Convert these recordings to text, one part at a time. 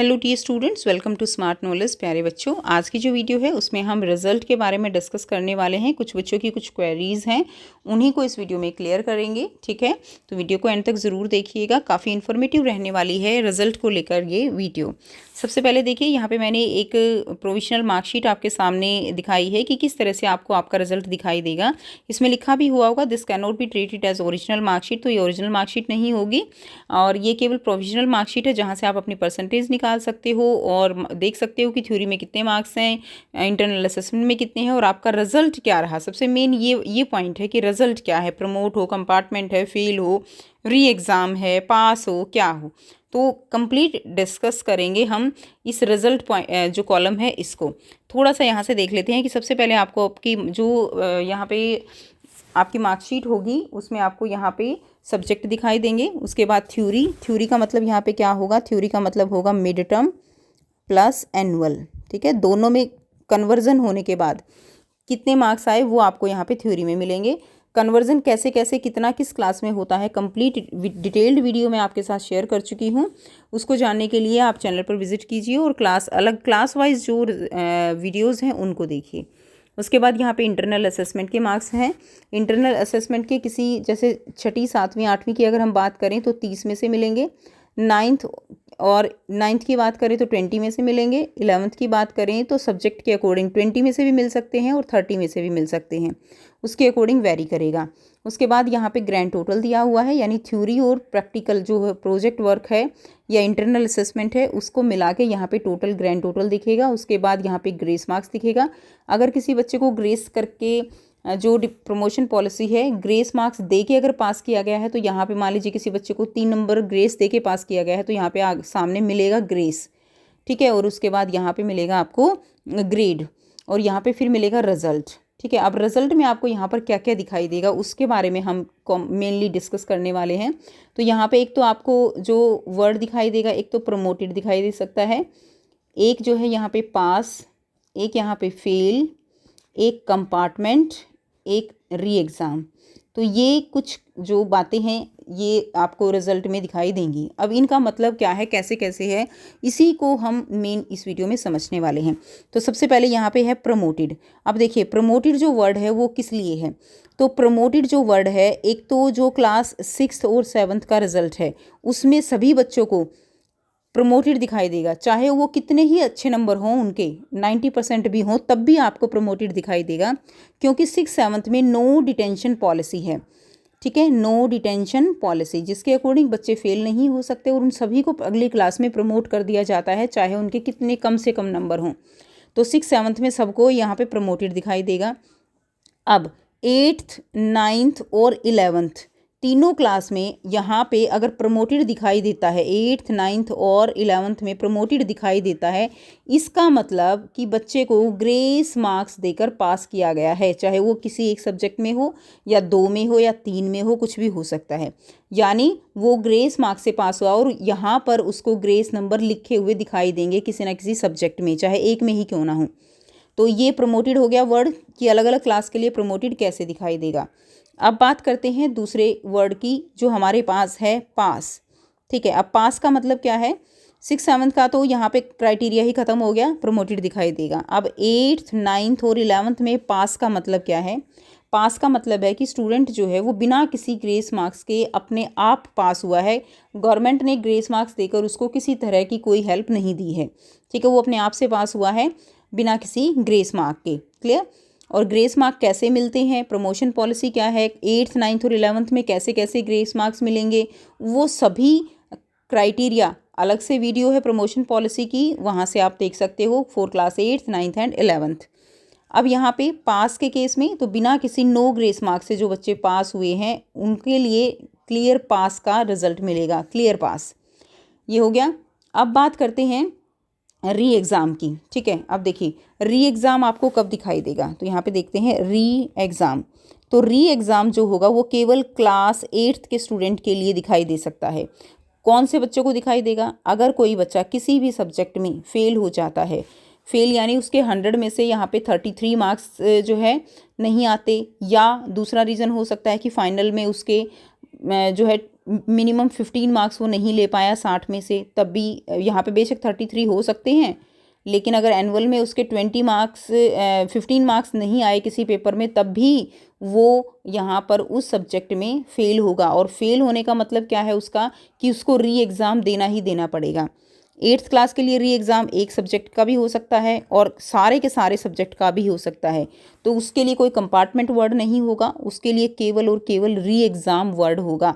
Hello dear students, welcome to smart knowledge. प्यारे बच्चों, आज की जो वीडियो है उसमें हम रिजल्ट के बारे में डिस्कस करने वाले हैं। कुछ बच्चों की कुछ क्वेरीज हैं, उन्हीं को इस वीडियो में क्लियर करेंगे। ठीक है, तो वीडियो को एंड तक ज़रूर देखिएगा, काफ़ी इन्फॉर्मेटिव रहने वाली है रिजल्ट को लेकर ये वीडियो। सबसे पहले देखिए, यहाँ पे मैंने एक प्रोविजनल मार्कशीट आपके सामने दिखाई है कि किस तरह से आपको आपका रिजल्ट दिखाई देगा। इसमें लिखा भी हुआ होगा this cannot be treated as original marksheet, तो ये ओरिजिनल मार्कशीट नहीं होगी और ये केवल प्रोविजनल मार्कशीट है जहाँ से आप अपनी परसेंटेज निकाल सकते हो और देख सकते हो कि थ्योरी में कितने मार्क्स हैं, इंटरनल असेसमेंट में कितने हैं और आपका रिजल्ट क्या रहा। सबसे मेन ये पॉइंट है कि रिजल्ट क्या है, प्रमोट हो, कंपार्टमेंट है, फेल हो, री एग्ज़ाम है, पास हो, क्या हो। तो कंप्लीट डिस्कस करेंगे हम इस रिजल्ट पॉइंट जो कॉलम है इसको। थोड़ा सा यहाँ से देख लेते हैं कि सबसे पहले आपको आपकी जो यहाँ पे आपकी मार्कशीट होगी उसमें आपको यहाँ पे सब्जेक्ट दिखाई देंगे। उसके बाद थ्योरी का मतलब यहाँ पे क्या होगा, थ्योरी का मतलब होगा मिड टर्म प्लस एनुअल। ठीक है, दोनों में कन्वर्जन होने के बाद कितने मार्क्स आए वो आपको यहाँ पे थ्योरी में मिलेंगे। कन्वर्जन कैसे कैसे कितना किस क्लास में होता है, कंप्लीट डिटेल्ड वीडियो मैं आपके साथ शेयर कर चुकी हूँ। उसको जानने के लिए आप चैनल पर विजिट कीजिए और क्लास वाइज जो वीडियोज़ हैं उनको देखिए। उसके बाद यहाँ पे इंटरनल असेसमेंट के मार्क्स हैं। इंटरनल असेसमेंट के किसी जैसे छठी, सातवीं, आठवीं की अगर हम बात करें तो 30 में से मिलेंगे। नाइन्थ की बात करें तो 20 में से मिलेंगे। 11th की बात करें तो सब्जेक्ट के अकॉर्डिंग 20 में से भी मिल सकते हैं और 30 में से भी मिल सकते हैं, उसके अकॉर्डिंग वेरी करेगा। उसके बाद यहाँ पे ग्रैंड टोटल दिया हुआ है, यानी थ्योरी और प्रैक्टिकल जो प्रोजेक्ट वर्क है या इंटरनल असेसमेंट है उसको मिला के यहाँ पे टोटल ग्रैंड टोटल दिखेगा। उसके बाद यहाँ पे ग्रेस मार्क्स दिखेगा। अगर किसी बच्चे को ग्रेस करके जो प्रमोशन पॉलिसी है ग्रेस मार्क्स दे के अगर पास किया गया है तो यहाँ पे मान लीजिए किसी बच्चे को 3 नंबर ग्रेस दे के पास किया गया है तो यहाँ पे सामने मिलेगा ग्रेस। ठीक है, और उसके बाद यहाँ पे मिलेगा आपको ग्रेड और यहाँ पे फिर मिलेगा रिजल्ट। ठीक है, अब रिजल्ट में आपको यहाँ पर क्या क्या दिखाई देगा उसके बारे में हम मेनली डिस्कस करने वाले हैं। तो यहाँ पे एक तो आपको जो वर्ड दिखाई देगा, एक तो प्रमोटेड दिखाई दे सकता है, एक जो है यहाँ पे पास, एक यहाँ पे फेल, एक कंपार्टमेंट, एक री एग्ज़ाम। तो ये कुछ जो बातें हैं ये आपको रिजल्ट में दिखाई देंगी। अब इनका मतलब क्या है, कैसे कैसे है, इसी को हम मेन इस वीडियो में समझने वाले हैं। तो सबसे पहले यहाँ पे है प्रमोटेड। अब देखिए प्रमोटेड जो वर्ड है वो किस लिए है, तो प्रमोटेड जो वर्ड है एक तो जो क्लास 6th और 7th का रिजल्ट है उसमें सभी बच्चों को प्रमोटेड दिखाई देगा, चाहे वो कितने ही अच्छे नंबर हों, उनके 90% भी हों तब भी आपको प्रमोटेड दिखाई देगा, क्योंकि 6th-7th में नो डिटेंशन पॉलिसी है। ठीक है, नो डिटेंशन पॉलिसी जिसके अकॉर्डिंग बच्चे फेल नहीं हो सकते और उन सभी को अगली क्लास में प्रमोट कर दिया जाता है, चाहे उनके कितने कम से कम नंबर हों। तो 6th-7th में सबको यहाँ पे प्रमोटेड दिखाई देगा। अब 8th, 9th और 11th तीनों क्लास में यहाँ पे अगर प्रमोटेड दिखाई देता है, 8th, 9th और 11th में प्रमोटेड दिखाई देता है, इसका मतलब कि बच्चे को ग्रेस मार्क्स देकर पास किया गया है, चाहे वो किसी एक सब्जेक्ट में हो या 2 में हो या 3 में हो, कुछ भी हो सकता है। यानी वो ग्रेस मार्क्स से पास हुआ और यहाँ पर उसको ग्रेस नंबर लिखे हुए दिखाई देंगे किसी ना किसी सब्जेक्ट में, चाहे एक में ही क्यों ना हो। तो ये प्रमोटेड हो गया वर्ड कि अलग अलग क्लास के लिए प्रमोटेड कैसे दिखाई देगा। अब बात करते हैं दूसरे वर्ड की जो हमारे पास है, पास। ठीक है, अब पास का मतलब क्या है, 6th-7th का तो यहाँ पे क्राइटेरिया ही ख़त्म हो गया, प्रमोटेड दिखाई देगा। अब 8th, 9th और 11th में पास का मतलब क्या है, पास का मतलब है कि स्टूडेंट जो है वो बिना किसी ग्रेस मार्क्स के अपने आप पास हुआ है, गवर्नमेंट ने ग्रेस मार्क्स देकर उसको किसी तरह की कोई हेल्प नहीं दी है। ठीक है, वो अपने आप से पास हुआ है बिना किसी ग्रेस मार्क के। क्लियर। और ग्रेस मार्क कैसे मिलते हैं, प्रमोशन पॉलिसी क्या है, 8th, 9th और 11th में कैसे कैसे ग्रेस मार्क्स मिलेंगे, वो सभी क्राइटेरिया अलग से वीडियो है प्रमोशन पॉलिसी की, वहाँ से आप देख सकते हो for class 8th, 9th and 11th। अब यहाँ पे पास के केस में तो बिना किसी नो ग्रेस मार्क्स से जो बच्चे पास हुए हैं उनके लिए क्लियर पास का रिजल्ट मिलेगा, क्लियर पास। ये हो गया। अब बात करते हैं री एग्ज़ाम की। ठीक है, अब देखिए री एग्ज़ाम आपको कब दिखाई देगा, तो यहाँ पे देखते हैं री एग्ज़ाम। तो री एग्ज़ाम जो होगा वो केवल क्लास 8th के स्टूडेंट के लिए दिखाई दे सकता है। कौन से बच्चों को दिखाई देगा, अगर कोई बच्चा किसी भी सब्जेक्ट में फेल हो जाता है, फेल यानी उसके 100 में से यहाँ पे 33 मार्क्स जो है नहीं आते, या दूसरा रीज़न हो सकता है कि फाइनल में उसके जो है मिनिमम 15 मार्क्स वो नहीं ले पाया 60 में से, तब भी यहाँ पे बेशक 33 हो सकते हैं, लेकिन अगर एनुअल में उसके 20 मार्क्स 15 मार्क्स नहीं आए किसी पेपर में, तब भी वो यहाँ पर उस सब्जेक्ट में फ़ेल होगा। और फेल होने का मतलब क्या है उसका, कि उसको री एग्ज़ाम देना ही देना पड़ेगा। 8th क्लास के लिए री एग्ज़ाम एक सब्जेक्ट का भी हो सकता है और सारे के सारे सब्जेक्ट का भी हो सकता है, तो उसके लिए कोई कंपार्टमेंट वर्ड नहीं होगा, उसके लिए केवल और केवल री एग्ज़ाम वर्ड होगा।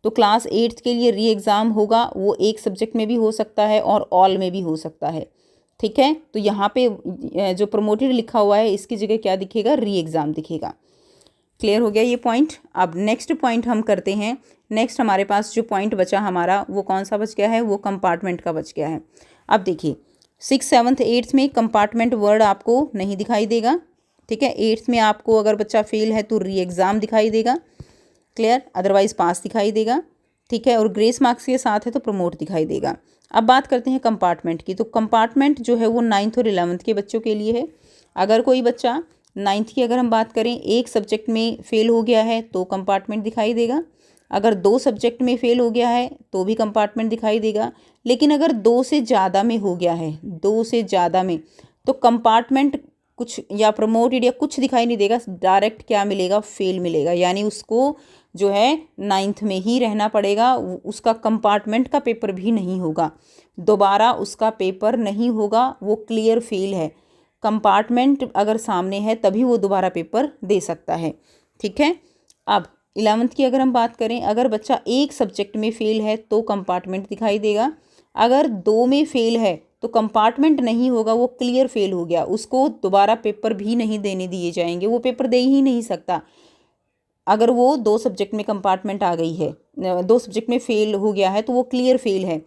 तो क्लास 8th के लिए री एग्ज़ाम होगा, वो एक सब्जेक्ट में भी हो सकता है और ऑल में भी हो सकता है। ठीक है, तो यहाँ पे जो प्रमोटेड लिखा हुआ है इसकी जगह क्या दिखेगा, री एग्ज़ाम दिखेगा। क्लियर हो गया ये पॉइंट। अब नेक्स्ट पॉइंट हम करते हैं। नेक्स्ट हमारे पास जो पॉइंट बचा हमारा, वो कौन सा बच गया है, वो कंपार्टमेंट का बच गया है। अब देखिए 6th 7th 8th में कंपार्टमेंट वर्ड आपको नहीं दिखाई देगा। ठीक है, 8th में आपको अगर बच्चा फेल है तो री एग्ज़ाम दिखाई देगा, क्लियर, अदरवाइज पास दिखाई देगा। ठीक है, और ग्रेस मार्क्स के साथ है तो प्रमोट दिखाई देगा। अब बात करते हैं कंपार्टमेंट की। तो कंपार्टमेंट जो है वो 9th और 11th के बच्चों के लिए है। अगर कोई बच्चा 9th की अगर हम बात करें, एक सब्जेक्ट में फ़ेल हो गया है तो कंपार्टमेंट दिखाई देगा। अगर 2 सब्जेक्ट में फ़ेल हो गया है तो भी कंपार्टमेंट दिखाई देगा। लेकिन अगर 2 से ज़्यादा में हो गया है, 2 से ज़्यादा में, तो कंपार्टमेंट कुछ या प्रमोटेड या कुछ दिखाई नहीं देगा, डायरेक्ट क्या मिलेगा, फेल मिलेगा। यानी उसको जो है 9th में ही रहना पड़ेगा, उसका कंपार्टमेंट का पेपर भी नहीं होगा, दोबारा उसका पेपर नहीं होगा, वो क्लियर फेल है। कंपार्टमेंट अगर सामने है तभी वो दोबारा पेपर दे सकता है। ठीक है, अब 11th की अगर हम बात करें, अगर बच्चा एक सब्जेक्ट में फ़ेल है तो कंपार्टमेंट दिखाई देगा। अगर 2 में फ़ेल है तो कंपार्टमेंट नहीं होगा, वो क्लियर फेल हो गया, उसको दोबारा पेपर भी नहीं देने दिए जाएंगे, वो पेपर दे ही नहीं सकता। अगर वो 2 सब्जेक्ट में कंपार्टमेंट आ गई है, 2 सब्जेक्ट में फ़ेल हो गया है तो वो क्लियर फेल है।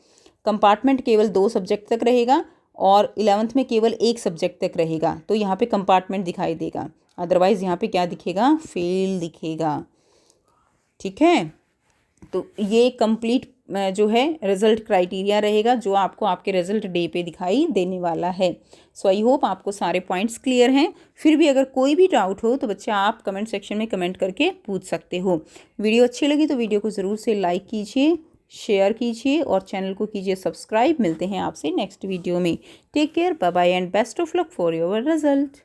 कंपार्टमेंट केवल 2 सब्जेक्ट तक रहेगा और 11th में केवल एक सब्जेक्ट तक रहेगा, तो यहाँ पे कंपार्टमेंट दिखाई देगा, अदरवाइज़ यहाँ पे क्या दिखेगा, फेल दिखेगा। ठीक है, तो ये कंप्लीट जो है रिज़ल्ट क्राइटेरिया रहेगा जो आपको आपके रिज़ल्ट डे पे दिखाई देने वाला है। सो आई होप आपको सारे पॉइंट्स क्लियर हैं। फिर भी अगर कोई भी डाउट हो तो बच्चे आप कमेंट सेक्शन में कमेंट करके पूछ सकते हो। वीडियो अच्छी लगी तो वीडियो को ज़रूर से लाइक कीजिए, शेयर कीजिए और चैनल को कीजिए सब्सक्राइब। मिलते हैं आपसे नेक्स्ट वीडियो में। Take care, bye bye and best of luck for your result.